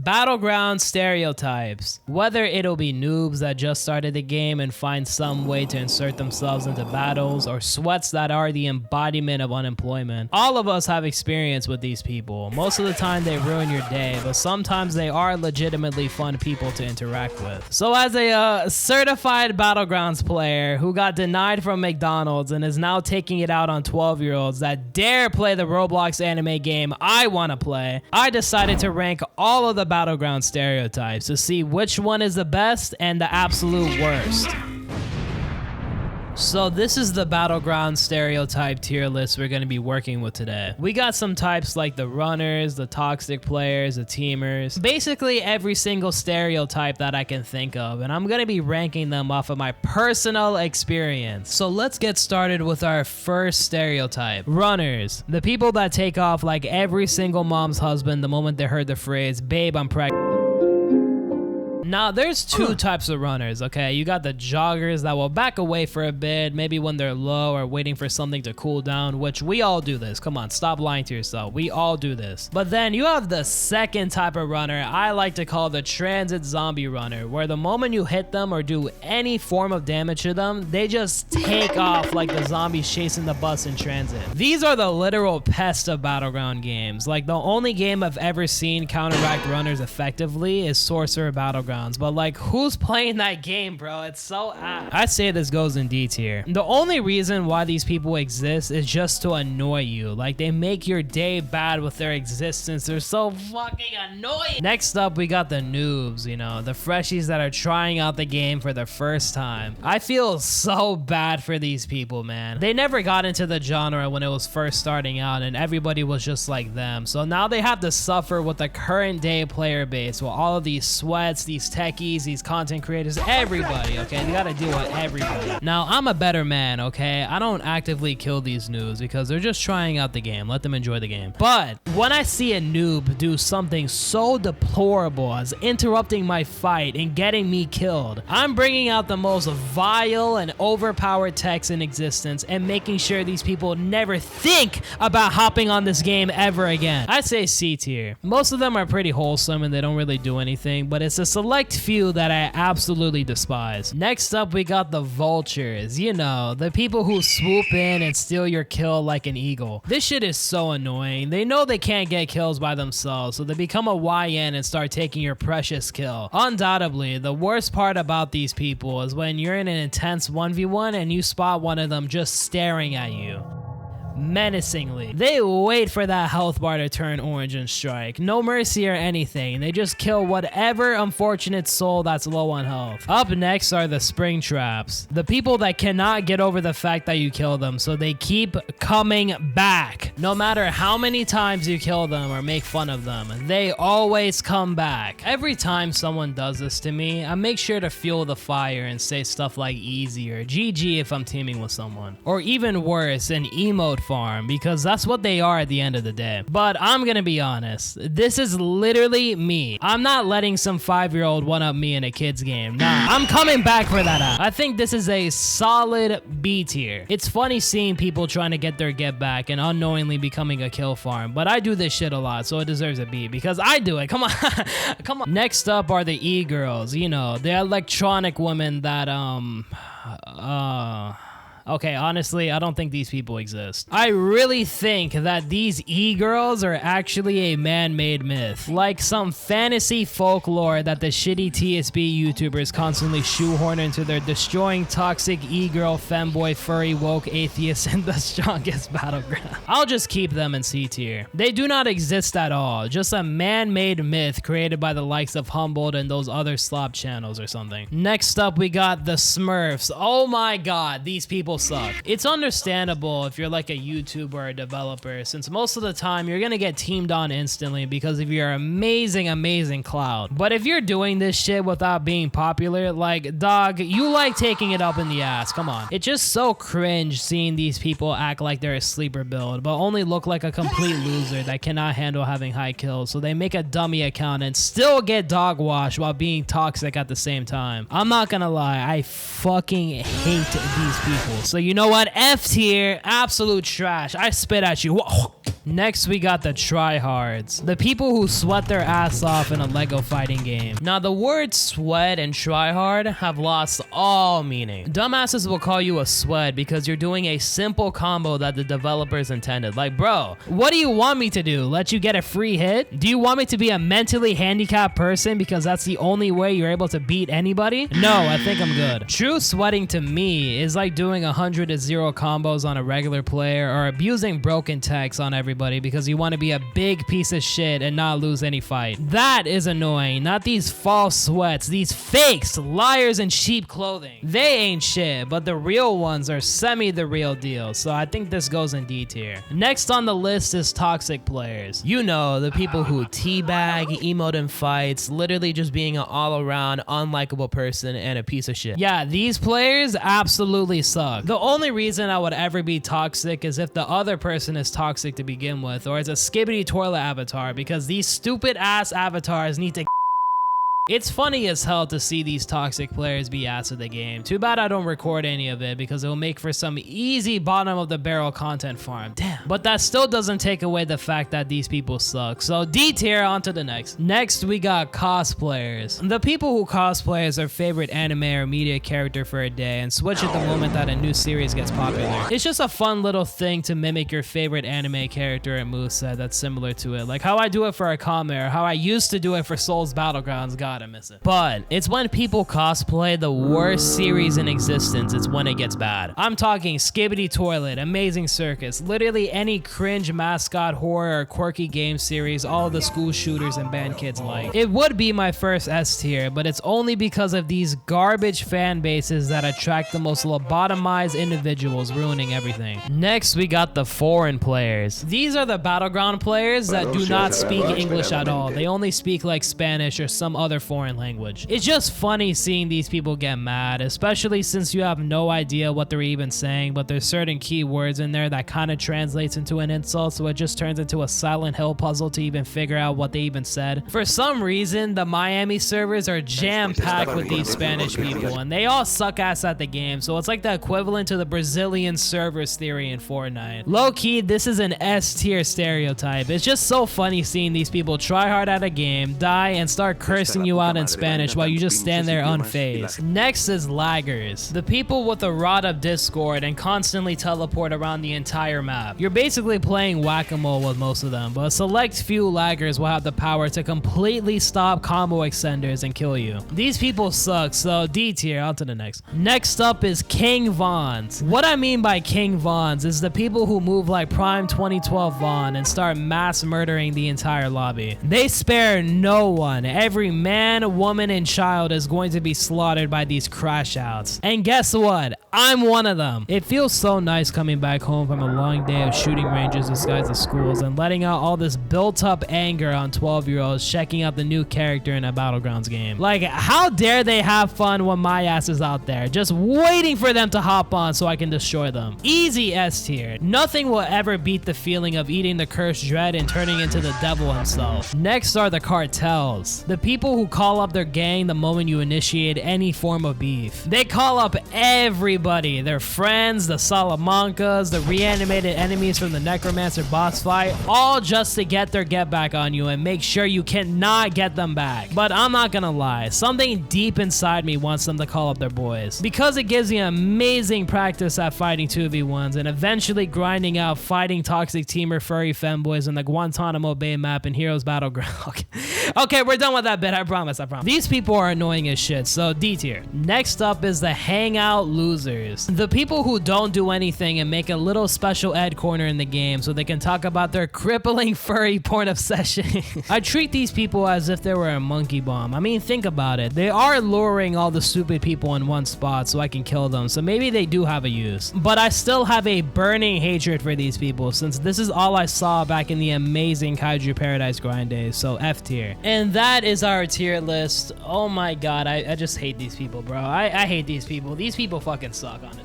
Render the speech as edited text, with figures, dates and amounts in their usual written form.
Battleground stereotypes. Whether it'll be noobs that just started the game and find some way to insert themselves into battles, or sweats that are the embodiment of unemployment, all of us have experience with these people. Most of the time they ruin your day, but sometimes they are legitimately fun people to interact with. So as a certified Battlegrounds player who got denied from McDonald's and is now taking it out on 12-year-olds that dare play the Roblox anime game I want to play, I decided to rank all of the Battleground stereotypes to see which one is the best and the absolute worst. So this is the Battleground stereotype tier list we're going to be working with today. We got some types like the runners, the toxic players, the teamers, basically every single stereotype that I can think of, and I'm going to be ranking them off of my personal experience. So let's get started with our first stereotype. Runners. The people that take off like every single mom's husband the moment they heard the phrase, "Babe, I'm pregnant." Now, there's two types of runners, okay? You got the joggers that will back away for a bit, maybe when they're low or waiting for something to cool down, which we all do this. Come on, stop lying to yourself. We all do this. But then you have the second type of runner I like to call the transit zombie runner, where the moment you hit them or do any form of damage to them, they just take off like the zombies chasing the bus in transit. These are the literal pest of Battleground games. Like, the only game I've ever seen counteract runners effectively is Sorcerer Battleground. But like, who's playing that game, bro? It's so ass. I'd say this goes in D tier. The only reason why these people exist is just to annoy you. Like, they make your day bad with their existence. They're so fucking annoying. Next up, we got the noobs, you know, the freshies that are trying out the game for the first time. I feel so bad for these people, man. They never got into the genre when it was first starting out and everybody was just like them. So now they have to suffer with the current day player base with all of these sweats, these techies, these content creators, everybody, okay? They gotta deal with everybody. Now, I'm a better man, okay? I don't actively kill these noobs because they're just trying out the game. Let them enjoy the game. But when I see a noob do something so deplorable as interrupting my fight and getting me killed, I'm bringing out the most vile and overpowered techs in existence and making sure these people never think about hopping on this game ever again. I say C tier. Most of them are pretty wholesome and they don't really do anything, but it's a select few that I absolutely despise. Next up, we got the vultures. You know, the people who swoop in and steal your kill like an eagle. This shit is so annoying. They know they can't get kills by themselves, so they become a YN and start taking your precious kill. Undoubtedly, the worst part about these people is when you're in an intense 1v1 and you spot one of them just staring at you menacingly. They wait for that health bar to turn orange and strike. No mercy or anything. They just kill whatever unfortunate soul that's low on health. Up next are the spring traps. The people that cannot get over the fact that you kill them, so they keep coming back. No matter how many times you kill them or make fun of them, they always come back. Every time someone does this to me, I make sure to fuel the fire and say stuff like easy or GG if I'm teaming with someone. Or even worse, an emote farm, because that's what they are at the end of the day. But I'm gonna be honest, this is literally me. I'm not letting some 5-year-old one-up me in a kid's game. Nah, I'm coming back for that app. I think this is a solid B tier. It's funny seeing people trying to get their get back and unknowingly becoming a kill farm, but I do this shit a lot, so it deserves a B because I do it. Come on. Come on. Next up are the e-girls, you know, the electronic women that okay, honestly, I don't think these people exist. I really think that these e-girls are actually a man-made myth. Like some fantasy folklore that the shitty TSB YouTubers constantly shoehorn into their destroying toxic e-girl, femboy, furry, woke, atheists, and the strongest battleground. I'll just keep them in C tier. They do not exist at all. Just a man-made myth created by the likes of Humboldt and those other slop channels or something. Next up, we got the Smurfs. Oh my god, these people suck. It's understandable if you're like a YouTuber or a developer, since most of the time you're gonna get teamed on instantly because of your amazing clout. But if you're doing this shit without being popular, like, dog, you like taking it up in the ass. Come on. It's just so cringe seeing these people act like they're a sleeper build, but only look like a complete loser that cannot handle having high kills, so they make a dummy account and still get dog washed while being toxic at the same time. I'm not gonna lie, I fucking hate these people. So you know what? F tier, absolute trash. I spit at you. Whoa. Next, we got the tryhards, the people who sweat their ass off in a Lego fighting game. Now, the words sweat and tryhard have lost all meaning. Dumbasses will call you a sweat because you're doing a simple combo that the developers intended. Like, bro, what do you want me to do? Let you get a free hit? Do you want me to be a mentally handicapped person because that's the only way you're able to beat anybody? No, I think I'm good. True sweating to me is like doing 100-0 combos on a regular player or abusing broken techs on everybody because you want to be a big piece of shit and not lose any fight. That is annoying, not these false sweats, these fakes, liars in sheep clothing. They ain't shit, but the real ones are semi the real deal, so I think this goes in D tier. Next on the list is toxic players. You know, the people who teabag, emote in fights, literally just being an all-around unlikable person and a piece of shit. Yeah, these players absolutely suck. The only reason I would ever be toxic is if the other person is toxic to begin with, or is a skibbity toilet avatar, because these stupid ass avatars need to. It's funny as hell to see these toxic players be ass at the game. Too bad I don't record any of it because it will make for some easy bottom of the barrel content farm. Damn. But that still doesn't take away the fact that these people suck. So D tier, on to the next. Next, we got cosplayers. The people who cosplay as their favorite anime or media character for a day and switch at the moment that a new series gets popular. It's just a fun little thing to mimic your favorite anime character and moveset that's similar to it. Like how I do it for Akame or how I used to do it for Soul's Battlegrounds. God, I miss it. But it's when people cosplay the worst series in existence, it's when it gets bad. I'm talking Skibbity Toilet, Amazing Circus, literally any cringe mascot horror or quirky game series all the school shooters and band kids like. It would be my first S tier, but it's only because of these garbage fan bases that attract the most lobotomized individuals, ruining everything. Next, we got the foreign players. These are the Battleground players that do not speak English at all. They only speak like Spanish or some other foreign language. It's just funny seeing these people get mad, especially since you have no idea what they're even saying, but there's certain key words in there that kind of translates into an insult, so it just turns into a Silent Hill puzzle to even figure out what they even said. For some reason, the Miami servers are jam-packed with these Spanish people, and they all suck ass at the game, so it's like the equivalent to the Brazilian servers theory in Fortnite. Low-key, this is an S tier stereotype. It's just so funny seeing these people try hard at a game, die, and start cursing you out in Spanish while you just stand there unfazed. Next is laggers. The people with a rod of Discord and constantly teleport around the entire map. You're basically playing whack-a-mole with most of them, but a select few laggers will have the power to completely stop combo extenders and kill you. These people suck, so D tier, on to the next. Next up is King Vons. What I mean by King Vons is the people who move like Prime 2012 Vaughn and start mass murdering the entire lobby. They spare no one. Every man, woman, and child is going to be slaughtered by these crash outs. And guess what? I'm one of them. It feels so nice coming back home from a long day of shooting ranges disguised as schools and letting out all this built up anger on 12-year-olds checking out the new character in a Battlegrounds game. Like, how dare they have fun when my ass is out there, just waiting for them to hop on so I can destroy them. Easy S tier. Nothing will ever beat the feeling of eating the cursed dread and turning into the devil himself. Next are the cartels. The people who call up their gang the moment you initiate any form of beef. They call up everybody, their friends, the Salamancas, the reanimated enemies from the Necromancer boss fight, all just to get their get back on you and make sure you cannot get them back. But I'm not gonna lie, something deep inside me wants them to call up their boys, because it gives me amazing practice at fighting 2v1s and eventually grinding out fighting toxic teamer furry femboys on the Guantanamo Bay map in Heroes Battleground. Okay, we're done with that bit, I promise. These people are annoying as shit, so D tier. Next up is the hangout losers. The people who don't do anything and make a little special ed corner in the game so they can talk about their crippling furry porn obsession. I treat these people as if they were a monkey bomb. I mean, think about it. They are luring all the stupid people in one spot so I can kill them, so maybe they do have a use. But I still have a burning hatred for these people since this is all I saw back in the amazing Kaiju Paradise grind days, so F tier. And that is our tier list. Oh my god, I just hate these people, bro. I hate these people. These people fucking suck, honestly.